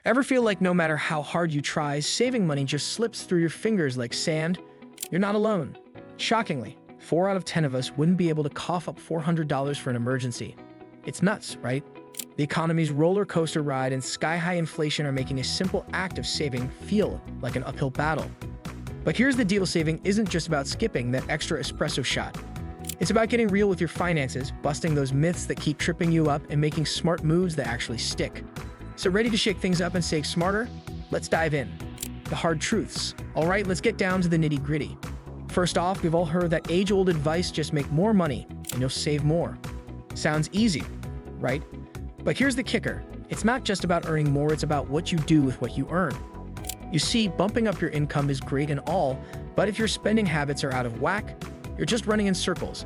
Ever feel like no matter how hard you try, saving money just slips through your fingers like sand? You're not alone. Shockingly, 4 out of 10 of us wouldn't be able to cough up $400 for an emergency. It's nuts, right? The economy's roller coaster ride and sky-high inflation are making a simple act of saving feel like an uphill battle. But here's the deal: saving isn't just about skipping that extra espresso shot. It's about getting real with your finances, busting those myths that keep tripping you up, and making smart moves that actually stick. So ready to shake things up and save smarter? Let's dive in. The hard truths. All right, let's get down to the nitty-gritty. First off, we've all heard that age-old advice: just make more money and you'll save more. Sounds easy, right? But here's the kicker. It's not just about earning more, it's about what you do with what you earn. You see, bumping up your income is great and all, but if your spending habits are out of whack, you're just running in circles.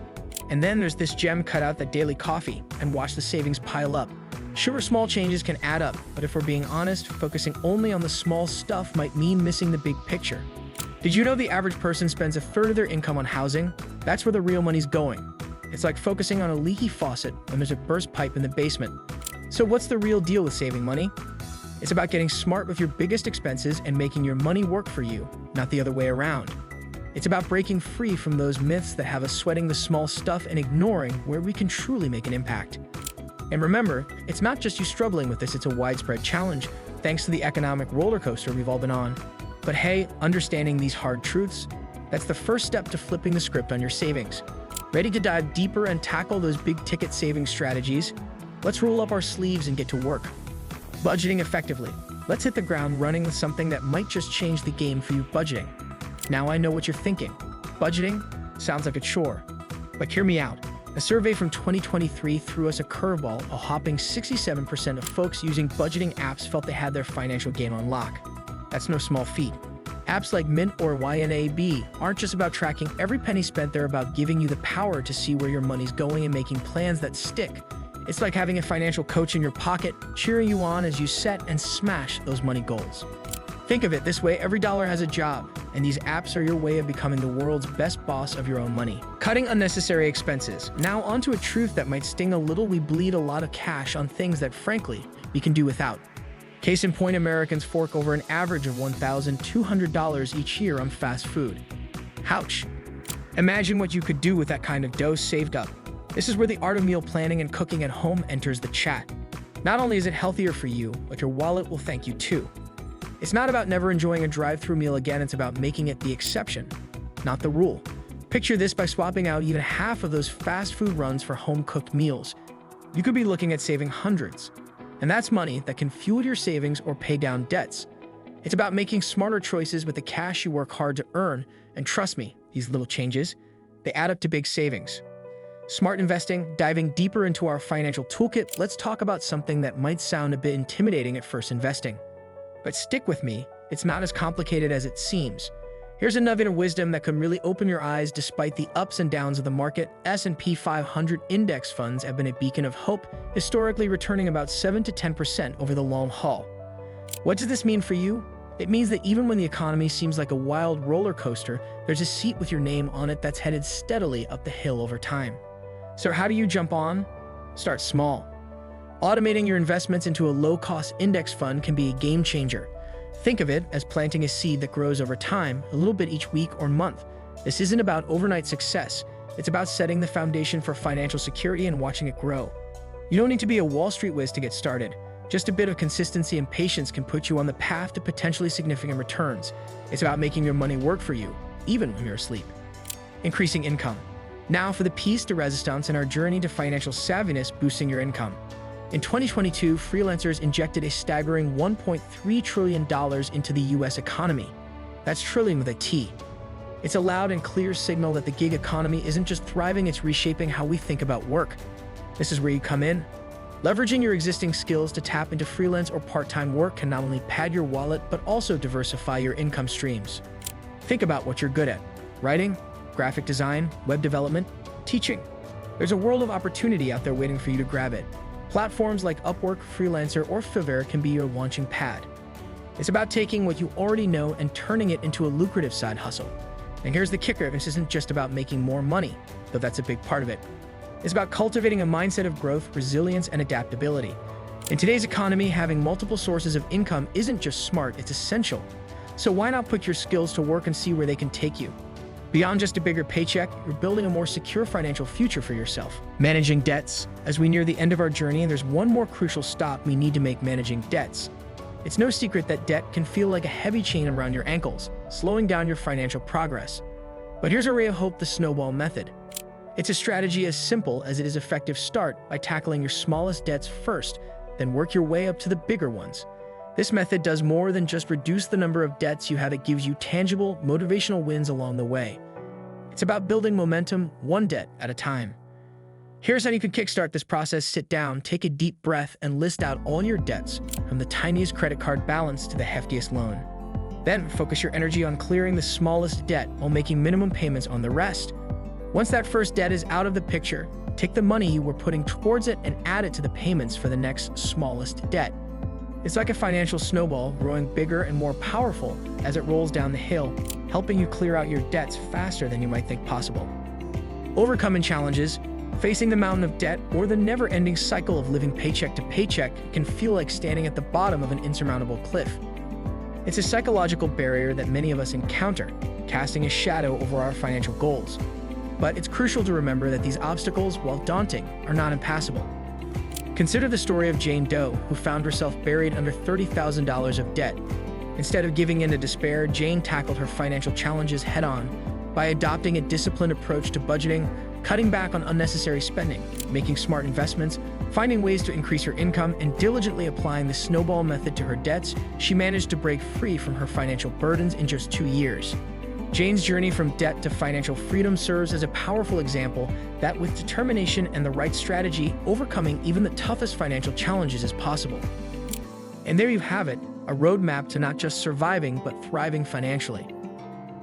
And then there's this gem: cut out that daily coffee and watch the savings pile up. Sure, small changes can add up, but if we're being honest, focusing only on the small stuff might mean missing the big picture. Did you know the average person spends a third of their income on housing? That's where the real money's going. It's like focusing on a leaky faucet when there's a burst pipe in the basement. So what's the real deal with saving money? It's about getting smart with your biggest expenses and making your money work for you, not the other way around. It's about breaking free from those myths that have us sweating the small stuff and ignoring where we can truly make an impact. And remember, it's not just you struggling with this, it's a widespread challenge, thanks to the economic roller coaster we've all been on. But hey, understanding these hard truths, that's the first step to flipping the script on your savings. Ready to dive deeper and tackle those big-ticket saving strategies? Let's roll up our sleeves and get to work. Budgeting effectively. Let's hit the ground running with something that might just change the game for you: budgeting. Now I know what you're thinking. Budgeting? Sounds like a chore. But hear me out. A survey from 2023 threw us a curveball. A hopping 67% of folks using budgeting apps felt they had their financial game on lock. That's no small feat. Apps like Mint or YNAB aren't just about tracking every penny spent, they're about giving you the power to see where your money's going and making plans that stick. It's like having a financial coach in your pocket, cheering you on as you set and smash those money goals. Think of it this way: every dollar has a job, and these apps are your way of becoming the world's best boss of your own money. Cutting unnecessary expenses. Now onto a truth that might sting a little: we bleed a lot of cash on things that, frankly, we can do without. Case in point, Americans fork over an average of $1,200 each year on fast food. Ouch. Imagine what you could do with that kind of dough saved up. This is where the art of meal planning and cooking at home enters the chat. Not only is it healthier for you, but your wallet will thank you too. It's not about never enjoying a drive-through meal again, it's about making it the exception, not the rule. Picture this: by swapping out even half of those fast food runs for home-cooked meals, you could be looking at saving hundreds. And that's money that can fuel your savings or pay down debts. It's about making smarter choices with the cash you work hard to earn, and trust me, these little changes, they add up to big savings. Smart investing. Diving deeper into our financial toolkit, let's talk about something that might sound a bit intimidating at first: investing. But stick with me, it's not as complicated as it seems. Here's a nugget of wisdom that can really open your eyes. Despite the ups and downs of the market, S&P 500 index funds have been a beacon of hope, historically returning about 7 to 10% over the long haul. What does this mean for you? It means that even when the economy seems like a wild roller coaster, there's a seat with your name on it that's headed steadily up the hill over time. So how do you jump on? Start small. Automating your investments into a low-cost index fund can be a game changer. Think of it as planting a seed that grows over time, a little bit each week or month. This isn't about overnight success. It's about setting the foundation for financial security and watching it grow. You don't need to be a Wall Street whiz to get started. Just a bit of consistency and patience can put you on the path to potentially significant returns. It's about making your money work for you, even when you're asleep. Increasing income. Now for the piece de resistance in our journey to financial savviness: boosting your income. In 2022, freelancers injected a staggering $1.3 trillion into the US economy. That's trillion with a T. It's a loud and clear signal that the gig economy isn't just thriving, it's reshaping how we think about work. This is where you come in. Leveraging your existing skills to tap into freelance or part-time work can not only pad your wallet, but also diversify your income streams. Think about what you're good at: writing, graphic design, web development, teaching. There's a world of opportunity out there waiting for you to grab it. Platforms like Upwork, Freelancer, or Fiverr can be your launching pad. It's about taking what you already know and turning it into a lucrative side hustle. And here's the kicker: this isn't just about making more money, though that's a big part of it. It's about cultivating a mindset of growth, resilience, and adaptability. In today's economy, having multiple sources of income isn't just smart, it's essential. So why not put your skills to work and see where they can take you? Beyond just a bigger paycheck, you're building a more secure financial future for yourself. Managing debts. As we near the end of our journey, there's one more crucial stop we need to make: managing debts. It's no secret that debt can feel like a heavy chain around your ankles, slowing down your financial progress. But here's a ray of hope: the Snowball Method. It's a strategy as simple as it is effective. Start by tackling your smallest debts first, then work your way up to the bigger ones. This method does more than just reduce the number of debts you have, it gives you tangible, motivational wins along the way. It's about building momentum, one debt at a time. Here's how you can kickstart this process. Sit down, take a deep breath, and list out all your debts, from the tiniest credit card balance to the heftiest loan. Then focus your energy on clearing the smallest debt while making minimum payments on the rest. Once that first debt is out of the picture, take the money you were putting towards it and add it to the payments for the next smallest debt. It's like a financial snowball, growing bigger and more powerful as it rolls down the hill, helping you clear out your debts faster than you might think possible. Overcoming challenges. Facing the mountain of debt or the never-ending cycle of living paycheck to paycheck can feel like standing at the bottom of an insurmountable cliff. It's a psychological barrier that many of us encounter, casting a shadow over our financial goals. But it's crucial to remember that these obstacles, while daunting, are not impassable. Consider the story of Jane Doe, who found herself buried under $30,000 of debt. Instead of giving in to despair, Jane tackled her financial challenges head-on by adopting a disciplined approach to budgeting, cutting back on unnecessary spending, making smart investments, finding ways to increase her income, and diligently applying the Snowball Method to her debts. She managed to break free from her financial burdens in just 2 years. Jane's journey from debt to financial freedom serves as a powerful example that with determination and the right strategy, overcoming even the toughest financial challenges is possible. And there you have it, a roadmap to not just surviving, but thriving financially.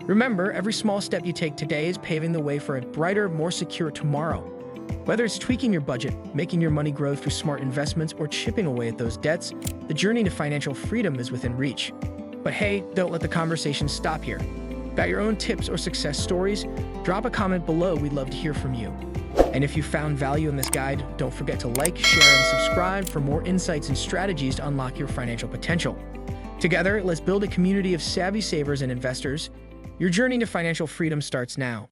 Remember, every small step you take today is paving the way for a brighter, more secure tomorrow. Whether it's tweaking your budget, making your money grow through smart investments, or chipping away at those debts, the journey to financial freedom is within reach. But hey, don't let the conversation stop here. Got your own tips or success stories? Drop a comment below, we'd love to hear from you. And if you found value in this guide, don't forget to like, share, and subscribe for more insights and strategies to unlock your financial potential. Together, let's build a community of savvy savers and investors. Your journey to financial freedom starts now.